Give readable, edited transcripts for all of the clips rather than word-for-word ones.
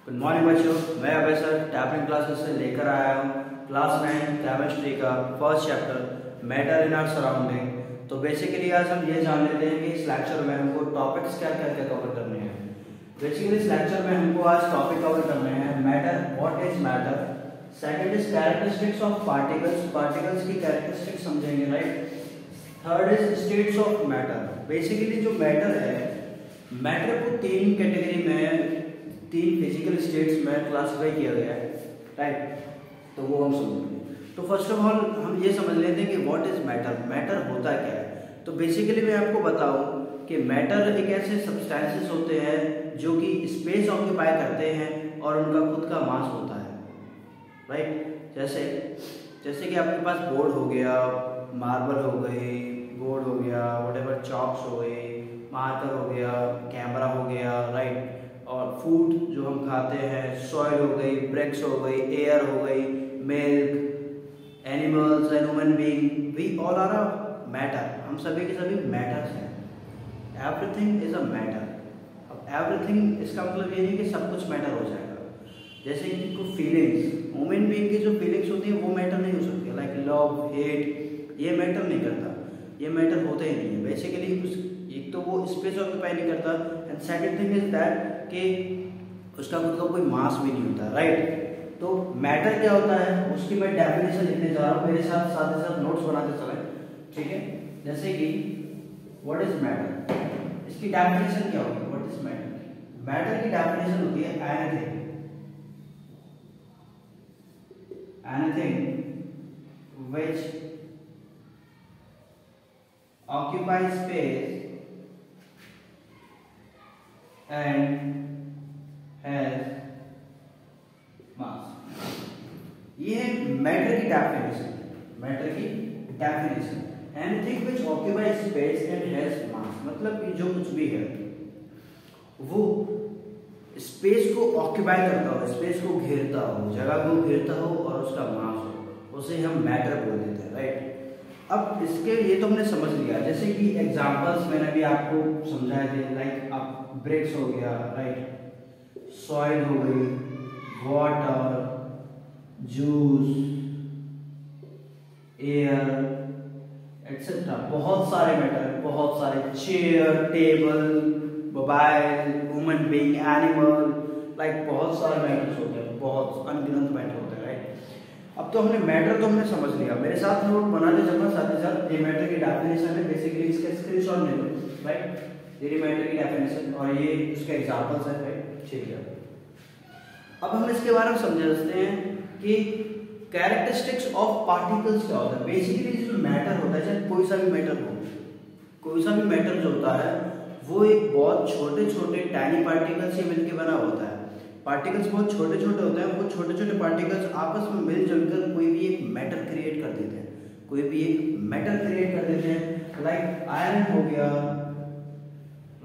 Good morning बच्चों, मैं अभय sir tablet classes से लेकर आया हूँ क्लास 9 केमिस्ट्री का first chapter matter in our surrounding. तो बेसिकली आज हम ये जान लेते हैं कि इस लेक्चर में हमको टॉपिक्स क्या क्या क्या कवर करने हैं। बेसिकली इस लेक्चर में हमको आज टॉपिक कवर करने हैं matter, what is matter. Second is characteristics of particles, particles की कैरेक्टरिस्टिक्स समझेंगे, right. Third is states of matter. Basically जो मैटर है, मैटर को तीन कैटेगरी में, तीन फिजिकल स्टेट्स में क्लासिफाई किया गया है, राइट। तो वो हम समझेंगे। तो फर्स्ट ऑफ ऑल हम ये समझ लेते हैं कि व्हाट इज मैटर, मैटर होता क्या है। तो बेसिकली मैं आपको बताऊं कि मैटर एक ऐसे सब्सटेंसेस होते हैं जो कि स्पेस ऑक्यूपाई करते हैं और उनका खुद का मास होता है, राइट। जैसे कि आपके पास बोर्ड हो गया, मार्बल हो गई, बोर्ड हो गया, व्हाटएवर, चॉक्स हो गए, मार्कर हो गया, कैमरा हो गया, राइट। और फूड जो हम खाते हैं, सॉइल हो गई, ब्रिक्स हो गई, एयर हो गई, milk, animals and human being, we all are a matter. हम सभी के सभी मैटर्स हैं। Everything is a matter. अब एवरीथिंग इसका मतलब ये नहीं कि सब कुछ मैटर हो जाएगा। जैसे कि कुछ फीलिंग्स, ह्यूमन बीइंग की जो फीलिंग्स होती हैं वो मैटर नहीं हो सकती, लाइक लव, हेट, ये मैटर नहीं करता, ये मैटर होते ही नहीं है। बेसिकली एक तो वो स्पेस ऑक्यूपाई नहीं करता, and second thing is that कि उसका खुद का कोई मास भी नहीं होता, राइट। तो मैटर क्या होता है उसकी मैं डेफिनेशन लिखने जा रहा हूँ, मेरे साथ साथ ही साथ नोट्स बनाते चले, ठीक है। जैसे कि व्हाट इज मैटर, इसकी डेफिनेशन क्या होगी। व्हाट इज मैटर, मैटर की डेफिनेशन होती है anything which occupies space and has mass। ये है मैटर की डेफिनेशन। मैटर की definition, anything which occupies space and has mass, मतलब कि जो कुछ भी है वो स्पेस को ऑक्यूपाई करता हो, स्पेस को घेरता हो, जगह को घेरता हो और उसका मास हो, उसे हम मैटर बोल देते हैं, राइट। अब इसके ये तो हमने समझ लिया, जैसे कि एग्जांपल्स मैंने भी आपको समझाए थे, लाइक अब ब्रिक्स हो गया, राइट, सॉइल हो गई, वाटर, जूस, एयर एक्सेट्रा, बहुत सारे मैटर, बहुत सारे, chair, table, mobile, human being, animal, like बहुत सारे मैटर्स होते हैं, बहुत अनगिनत मैटर होते हैं, राइट। अब तो हमने मैटर तो हमने समझ लिया, मेरे साथ नोट बनाते चलना साथ ही साथ। ये मैटर की डेफिनेशन है, बेसिकली इसका स्क्रीनशॉट ले लो, राइट। ये मैटर की डेफिनेशन और ये उसके एग्जांपल्स है, राइट, ठीक है। अब हम इसके बारे में समझते हैं कि कैरेक्टरिस्टिक्स ऑफ पार्टिकल्स क्या होता है। बेसिकली जो मैटर होता है, चाहे कोई सा भी मैटर हो, कोई सा भी मैटर जो होता है वो एक बहुत छोटे छोटे टाइनी पार्टिकल से मिलकर बना होता है। पार्टिकल्स बहुत छोटे छोटे होते हैं, वो छोटे छोटे पार्टिकल्स आपस में मिलजुल कर कोई भी एक मैटर क्रिएट कर देते हैं, कोई भी एक मैटर क्रिएट कर देते हैं। लाइक आयरन हो गया,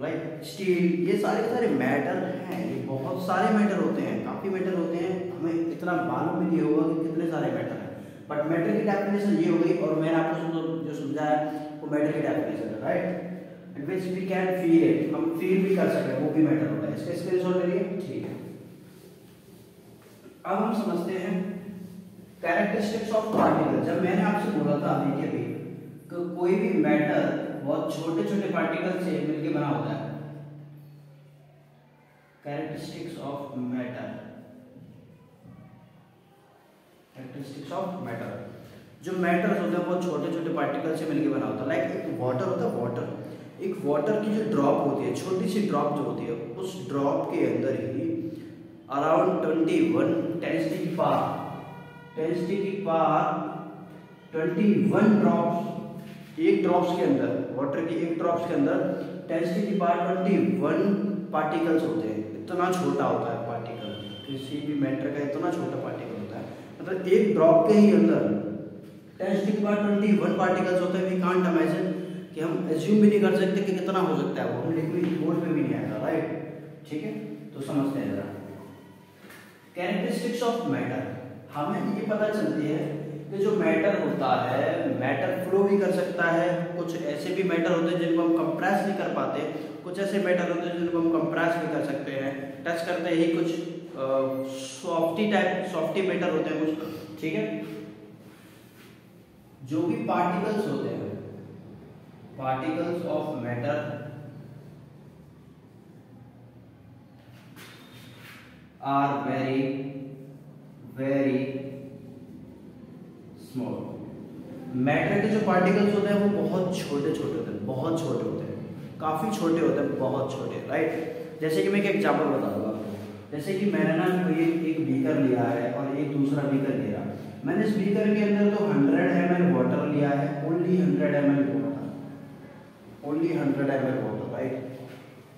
लाइक स्टील, ये सारे सारे मैटर हैं। ये बहुत सारे मैटर होते हैं, काफी मैटर होते हैं, हमें इतना मालूम भी नहीं होगा कि कितने सारे मैटर हैं। बट मैटर की डेफिनेशन ये हो गई, और मैंने आपको जो समझाया वो मैटर की डेफिनेशन है, right, and which we can feel it, हम फील भी कर सकते हैं, वो भी मैटर होता है। इसका स्क्रीनशॉट ले लिए, ठीक है। अब हम समझते हैं कैरेक्टरिस्टिक्स ऑफ पार्टिकल। जब मैंने आपसे बोला था अभी के भी कि कोई भी मैटर बहुत छोटे छोटे पार्टिकल से मिलकर बना होता है, characteristics of matter, characteristics of matter, जो मैटर होते हैं बहुत छोटे छोटे पार्टिकल से मिलकर बना होता है। लाइक एक वाटर होता है, वाटर, एक वाटर की जो ड्रॉप होती है, छोटी सी ड्रॉप जो होती है, उस ड्रॉप के अंदर ही अराउंड 21 10 की पावर 21 ड्रॉप्स, एक ड्रॉप्स के अंदर, वाटर की एक ड्रॉप्स के अंदर 10 की पावर 21 पार्टिकल्स होते हैं। इतना छोटा होता है पार्टिकल, किसी भी मैटर का इतना छोटा पार्टिकल होता है, मतलब एक ड्रॉप के ही अंदर 10 की पावर 21 पार्टिकल्स होते हैं। वी कांट इमेजिन, कि हम एज्यूम भी नहीं कर सकते कि कितना हो सकता है वो, हम लिक्विड बोर्ड पे भी नहीं आएगा, राइट, ठीक है। तो समझते हैं जरा कैरेक्टरिस्टिक्स ऑफ मैटर। हमें ये पता चलती है कि जो मैटर होता है, मैटर फ्लो भी कर सकता है, कुछ ऐसे भी मैटर होते हैं जिनको हम कंप्रेस नहीं कर पाते, कुछ ऐसे मैटर होते हैं जिनको हम कंप्रेस भी कर सकते हैं, टच करते ही कुछ सॉफ्टी मैटर होते हैं कुछ, ठीक है। जो भी पार्टिकल्स होते हैं, particles of matter are very very small. Matter के जो पार्टिकल्स होते हैं वो बहुत छोटे छोटे होते हैं, बहुत छोटे होते हैं, काफी छोटे होते हैं, बहुत छोटे, राइट। जैसे कि मैं एक एग्जांपल बता दूंगा आपको। जैसे कि मैंने ना ये एक बीकर लिया है और एक दूसरा बीकर लिया, मैंने इस बीकर के अंदर तो 100 ml वाटर लिया है, only 100 ml water, only 100 ml water, right.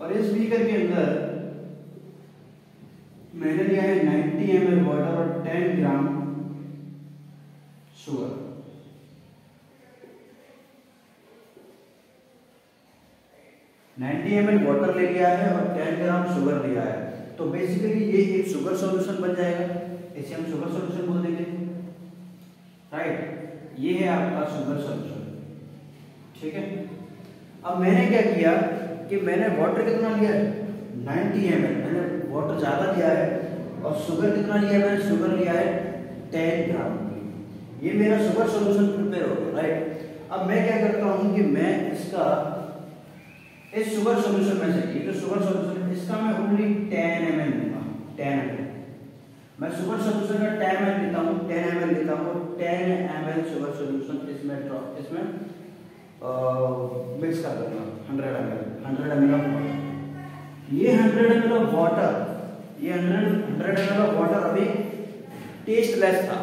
और इस बीकर के अंदर मैंने लिया है 90 ml वाटर और 10 ग्राम शुगर। 90 ml वाटर ले लिया है और 10 ग्राम शुगर लिया है, तो बेसिकली ये एक शुगर सॉल्यूशन बन जाएगा, इसे हम शुगर सॉल्यूशन बोल देंगे, राइट। ये है आपका शुगर सॉल्यूशन, ठीक है। अब मैंने क्या किया कि मैंने वाटर कितना लिया है 90 ml, मैंने वाटर ज्यादा लिया है, और शुगर कितना लिया है, मैंने शुगर लिया है 10 ग्राम। ये मेरा शुगर सॉल्यूशन प्रिपेयर हो गया, राइट। अब मैं क्या करता हूं कि मैं इसका इस शुगर सॉल्यूशन में से ये जो शुगर सॉल्यूशन इसका मैं ओनली 10 ml लूंगा, 10 ml। मैं शुगर सॉल्यूशन का 10 ml लेता हूं, 10 ml लेता हूं, 10 ml शुगर सॉल्यूशन इसमें मिक्स कर दूंगा 100 ml ऑफ वाटर। ये 100 ml ऑफ वाटर, ये 100 ml ऑफ वाटर अभी टेस्टलेस था।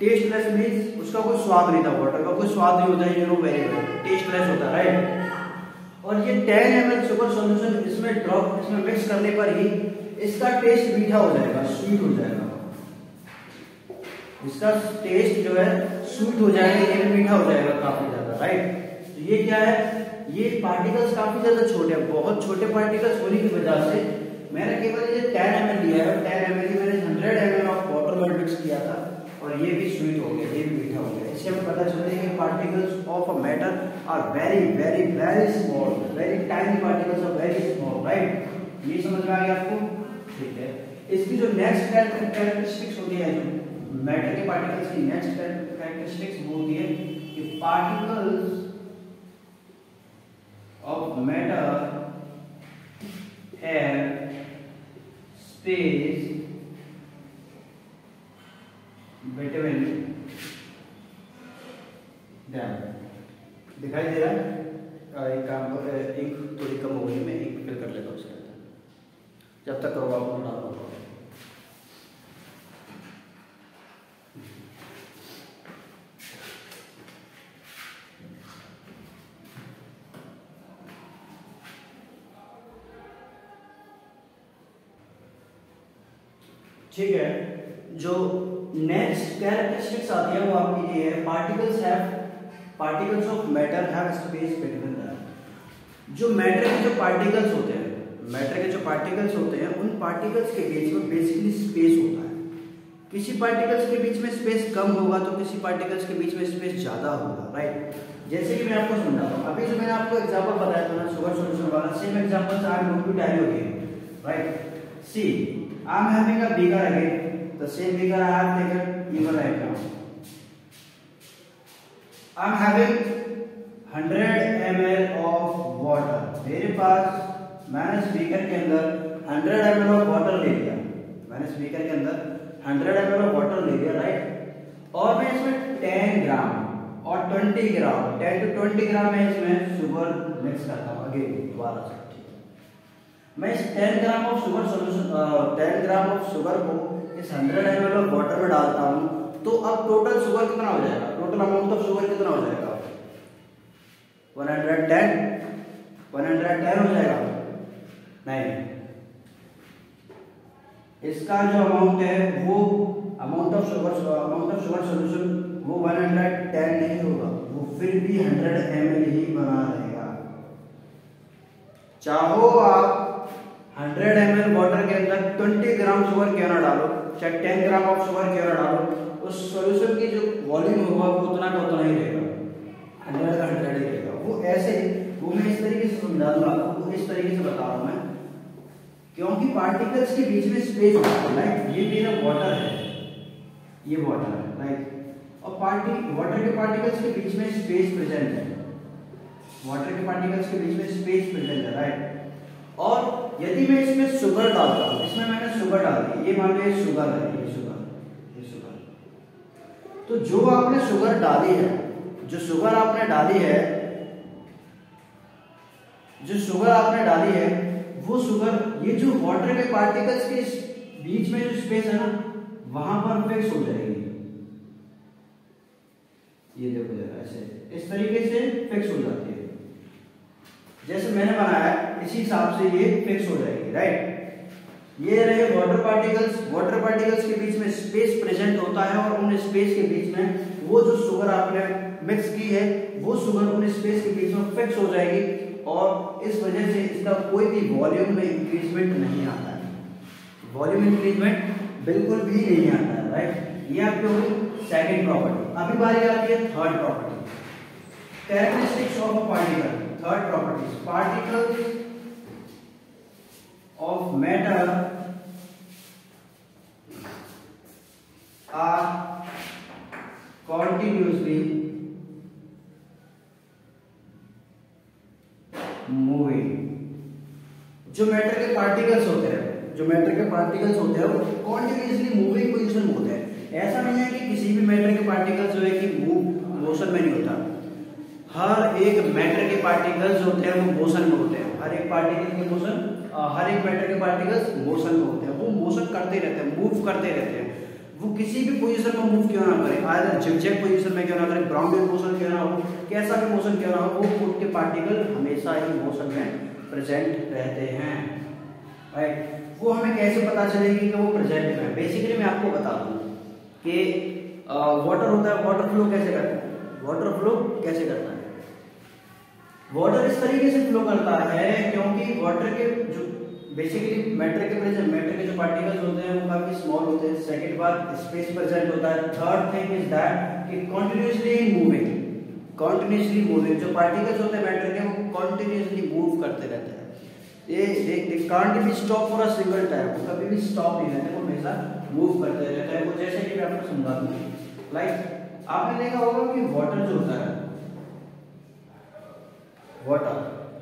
टेस्टलेस मींस उसका कोई स्वाद नहीं था, वाटर का कोई स्वाद नहीं होता है, you know very well, tasteless होता है, राइट। और ये 10 ml शुगर सॉल्यूशन इसमें मिक्स करने पर ही इसका टेस्ट मीठा हो जाएगा, स्वीट हो जाएगा, इसका टेस्ट जो है स्वीट हो जाएगा, ये भी मीठा हो जाएगा काफी ज्यादा, राइट। तो ये क्या है, ये पार्टिकल्स काफी ज्यादा छोटे हैं, बहुत छोटे पार्टिकल्स होने की वजह से मैंने केवल ये 10 ml लिया है और 10 ml की मैंने 100 ml ऑफ वाटर में मिक्स किया था, और ये भी स्वीट हो गया, ये भी मीठा हो गया। इससे हमें पता चलता है कि particles of a matter are very very very small, very tiny particles are very small, right. ये समझ में आ गया आपको, ठीक है। इसकी जो नेक्स्ट कैरेक्टरिस्टिक्स होती है, जो मैटर के पार्टिकल्स की नेक्स्ट कैरेक्टरिस्टिक्स वो होती है कि particles of matter have space between them। दिखाई दे रहा है, एक काम एक थोड़ी कम हो गई, मैं एक फिल कर लेता हूँ उसके अंदर, जब तक करो आपको डाल दो। ठीक है, जो नेक्स्ट कैरेक्टरिस्टिक्स आती है वो आपकी ये है, particles of matter have space between them. जो मैटर के जो पार्टिकल्स होते हैं, उन पार्टिकल्स के बीच में बेसिकली स्पेस होता है। किसी पार्टिकल्स के बीच में स्पेस कम होगा तो किसी पार्टिकल्स के बीच में स्पेस ज्यादा होगा, राइट। जैसे कि मैं आपको समझाता हूँ, अभी जो मैंने आपको एग्जांपल बताया था ना शुगर सॉल्यूशन वाला, same example I am going to tell you again, right. See I am having a beaker again, the same beaker I have taken even right now. I am having 100 ml of water। मेरे पास, मैंने इस beaker के अंदर 100 ml of water ले लिया, right. और मैं इसमें 10 ग्राम और 20 ग्राम 10 to 20 ग्राम में इसमें शुगर मिक्स करता हूँ अगेन दोबारा से। मैं इस 10 ग्राम ऑफ शुगर को इस 100 ml ऑफ वाटर में डालता हूं, तो अब टोटल शुगर कितना हो जाएगा, टोटल अमाउंट ऑफ शुगर कितना हो जाएगा, 110 हो जाएगा। नहीं, इसका जो अमाउंट है वो अमाउंट ऑफ शुगर सॉल्यूशन वो 110 नहीं होगा, वो फिर भी 100 ml ही बना रहेगा। चाहो आप 100 ml वाटर के अंदर 20 ग्राम शुगर क्यों ना डालो, चाहे 10 ग्राम ऑफ शुगर क्यों ना डालो, उस सॉल्यूशन की जो वॉल्यूम होगा वो उतना का उतना ही रहेगा, 100 का 100 ही रहेगा। वो ऐसे, वो मैं इस तरीके से समझा दूंगा आपको, इस तरीके से बता रहा हूं मैं क्योंकि पार्टिकल्स के बीच में स्पेस होता है, लाइक ये मेरा वाटर है, ये वाटर है, राइट, और वाटर के पार्टिकल्स के बीच में स्पेस प्रेजेंट है, वाटर के पार्टिकल्स के बीच में स्पेस प्रेजेंट है, राइट। और यदि मैं इसमें शुगर डालता हूँ, इसमें मैंने शुगर डाल दी, ये मान लो ये शुगर है, ये शुगर, तो जो आपने शुगर डाली है, जो शुगर आपने डाली है, जो शुगर आपने डाली है, वो शुगर ये जो वाटर के पार्टिकल्स के बीच में जो स्पेस है ना, वहां पर फिक्स हो जाएगी। ये देखो जरा, ऐसे इस तरीके से फिक्स हो जाती है, जैसे मैंने बनाया इसी हिसाब से ये फिक्स हो जाएगी, राइट। ये रहे वाटर पार्टिकल्स, वाटर पार्टिकल्स के बीच में स्पेस प्रेजेंट होता है और उन स्पेस के बीच में वो जो शुगर आपने मिक्स की है, वो शुगर उन स्पेस के बीच में फिक्स हो जाएगी, और इस वजह से इसका कोई भी वॉल्यूम में इंक्रीजमेंट नहीं आता है, वॉल्यूम इंक्रीजमेंट बिल्कुल भी नहीं आता है, राइट। ये आपकी होगी सेकंड प्रॉपर्टी। अभी बारी आती है third property, characteristics of a particle. Third property, particles of matter are continuously moving। जो मैटर के पार्टिकल्स होते हैं, जो मैटर के पार्टिकल्स होते हैं वो कॉन्टिन्यूसली मूविंग पोजीशन में होते हैं। ऐसा नहीं है कि किसी भी मैटर के पार्टिकल्स जो है कि मोशन में नहीं होता, हर एक मैटर के पार्टिकल्स होते हैं वो मोशन में होते हैं, हर एक पार्टिकल के मोशन, हर एक मैटर के पार्टिकल्स मोशन में होते हैं, वो मोशन करते रहते हैं, मूव करते रहते हैं, वो किसी भी पोजीशन में मूव क्यों ना करें, आइदर जिगजैग पोजीशन में क्यों ना करें, ग्राउंडेड मोशन क्यों ना हो, कैसा भी मोशन क्यों ना हो, वो खुद के पार्टिकल हमेशा ही मोशन में प्रेजेंट रहते हैं, राइट। वो हमें कैसे पता चलेगी कि वो प्रेजेंट में? बेसिकली मैं आपको बता दूं कि वाटर होता है, वाटर फ्लो कैसे करता है, वाटर फ्लो कैसे करता है, वाटर इस तरीके से फ्लो करता है क्योंकि वाटर के जो बेसिकली मैटर के जो पार्टिकल्स होते हैं वो काफी स्मॉल होते हैं। सेकंड बात, स्पेस प्रेजेंट होता है। थर्ड थिंग इज दैट कि कॉन्टिन्यूसली मूविंग, जो पार्टिकल्स होते हैं मैटर के वो कॉन्टिन्यूसली मूव करते रहते हैं, ये can't be stop for a single time, वो कभी भी स्टॉप नहीं रहते, वो हमेशा मूव करते रहते हैं। वो जैसे कि मैं आपको समझा दूं, लाइक आपने देखा होगा कि वाटर जो होता है, वाटर,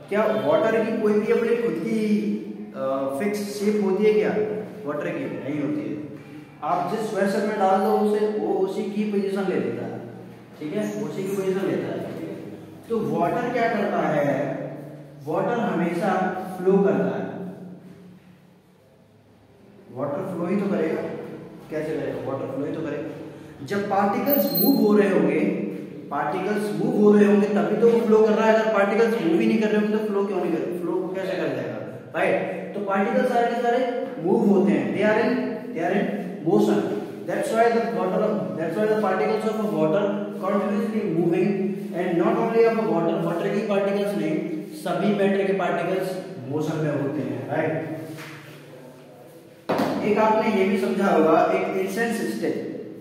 क्या वाटर की कोई भी अपनी खुद की फिक्स शेप होती है क्या? वाटर की नहीं होती है। आप जिस वेसल में डाल दो उसे, वो उसी की पोजीशन ले लेता है, ठीक है, उसी की पोजीशन लेता है, ठीक है। तो वाटर क्या करता है, वाटर हमेशा फ्लो करता है, वाटर फ्लो ही तो करेगा, कैसे करेगा, वाटर फ्लो ही तो करेगा। जब पार्टिकल्स मूव हो रहे होंगे, तभी तो वो फ्लो कर रहा है। अगर पार्टिकल्स मूव ही नहीं कर रहे होंगे तो फ्लो क्यों नहीं करेगा, फ्लो कैसे कर जाएगा, राइट। तो पार्टिकल्स सारे के सारे मूव होते हैं, they are in motion, that's why the particles of water continuously moving, and not only of water की पार्टिकल्स नहीं, सभी मैटर के पार्टिकल्स मोशन में होते हैं, राइट। एक आपने ये भी समझा होगा, एक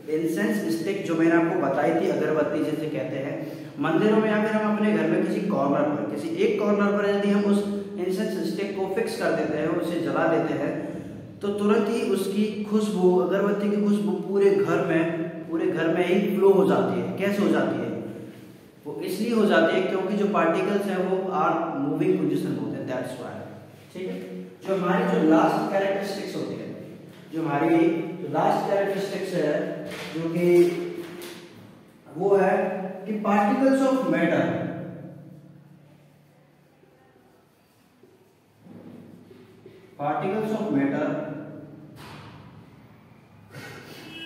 इंसेंस स्टिक जो मैंने आपको बताई थी, अगरबत्ती जिसे कहते हैं, मंदिरों में या फिर हम अपने घर में किसी कॉर्नर पर, किसी एक कॉर्नर पर यदि हम उस इंसेंस स्टिक को फिक्स कर देते हैं, उसे जला देते हैं, तो तुरंत ही उसकी खुशबू, अगरबत्ती की खुशबू पूरे घर में ही फ्लो हो जाती है। कैसे हो जाती है? वो इसलिए हो जाती है क्योंकि जो पार्टिकल्स हैं वो आर मूविंग पोजीशन में होते हैं, दैट्स व्हाई, ठीक है। जो हमारी जो लास्ट कैरेक्टरिस्टिक्स होती है, जो हमारी लास्ट कैरेक्टरिस्टिक्स है, जो कि वो है कि particles of matter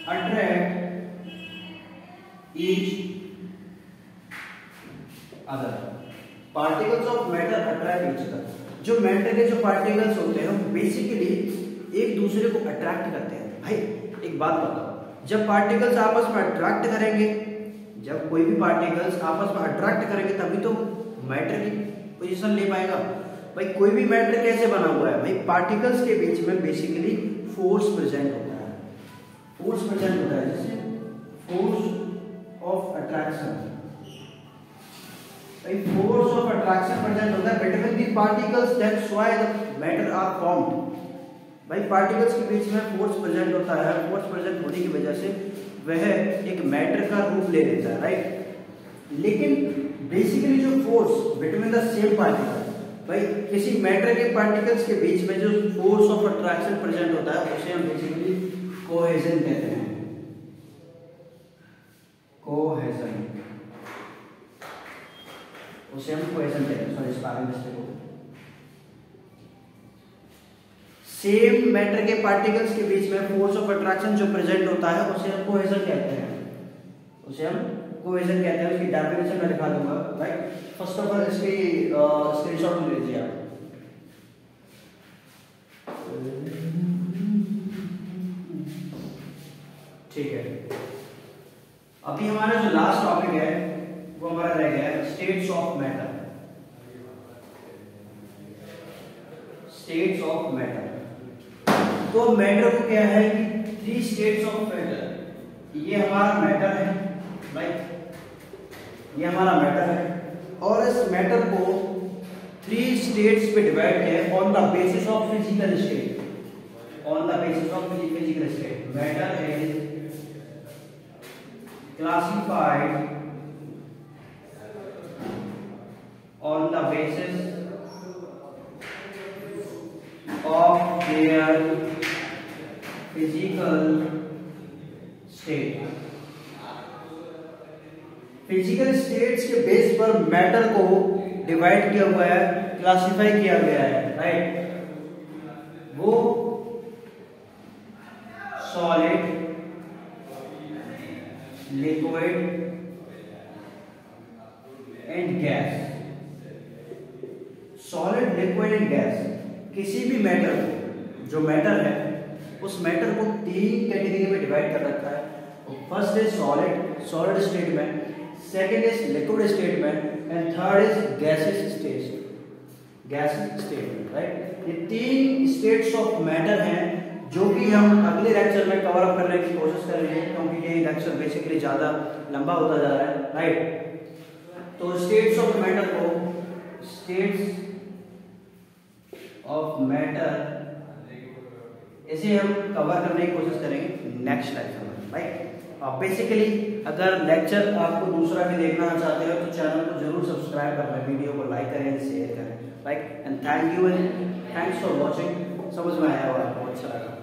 attract each other, particles of matter attract each other. जो मैटर के जो पार्टिकल्स होते हैं वो बेसिकली एक दूसरे को अट्रैक्ट करते हैं। भाई एक बात बताओ, जब पार्टिकल्स आपस में अट्रैक्ट करेंगे, जब कोई भी पार्टिकल्स आपस में अट्रैक्ट करेंगे तभी तो मैटर की पोजीशन ले पाएगा। भाई कोई भी मैटर कैसे बना हुआ है? भाई पार्टिकल्स के बीच में बेसिकली फोर्स प्रेजेंट होता है, जैसे force of attraction, force of attraction present होता है between the particles, that's why the matter are formed. भाई पार्टिकल्स के बीच में फोर्स प्रेजेंट होता है, फोर्स प्रेजेंट होने की वजह से वह एक मैटर का रूप ले लेता है, राइट। लेकिन बेसिकली जो force between the same particle, भाई किसी मैटर के पार्टिकल्स के बीच में जो फोर्स ऑफ अट्रैक्शन प्रेजेंट होता है उसे हम बेसिकली कोहेजन कहते हैं, कोहेजन, उसे हम कोहेजन कहते हैं। सॉरी, स्पेलिंग मिस्टेक हो गई। सेम मैटर के पार्टिकल्स के बीच में फोर्स ऑफ अट्रैक्शन जो प्रेजेंट होता है उसे हम कोहेजन कहते हैं, उसे हम कोहेजन कहते हैं। उसकी डेफिनेशन मैं दिखा दूंगा, राइट। फर्स्ट ऑफ ऑल इसकी स्क्रीनशॉट ले लीजिए आप। ठीक है, अभी हमारा जो लास्ट टॉपिक है वो हमारा रह गया है states of matter. States of matter, तो मैटर को क्या है कि 3 स्टेट्स ऑफ मैटर, ये हमारा मैटर है, राइट, ये हमारा मैटर है, और इस मैटर को 3 स्टेट्स पे डिवाइड किया on the basis of physical state, on the basis of physical state. Matter is classified on the basis of their physical state। Physical states के बेस पर मैटर को डिवाइड किया हुआ है, क्लासिफाई किया गया है, राइट। वो solid, liquid and gas. Solid, liquid and gas, किसी भी मैटर को, जो मैटर है उस मैटर को 3 कैटेगरी में डिवाइड कर रखा है। First is solid, solid state में, सेकंड इज लिक्विड स्टेट में, and third is gases state, gases state में, राइट। ये 3 स्टेट्स ऑफ मैटर हैं जो कि हम अगले लेक्चर में कवर अप करने की कोशिश कर रहे हैं, क्योंकि ये लेक्चर बेसिकली ज्यादा लंबा होता जा रहा है, राइट। तो स्टेट्स ऑफ मैटर को, स्टेट्स ऑफ मैटर, इसे हम कवर करने की कोशिश करेंगे नेक्स्ट लेक्चर में, राइट। बेसिकली अगर लेक्चर आपको दूसरा भी देखना चाहते हो तो चैनल को जरूर सब्सक्राइब करना, वीडियो को लाइक करें, शेयर करें, right. And thank you and thanks for watching. समझ में आया और आपको अच्छा लगा।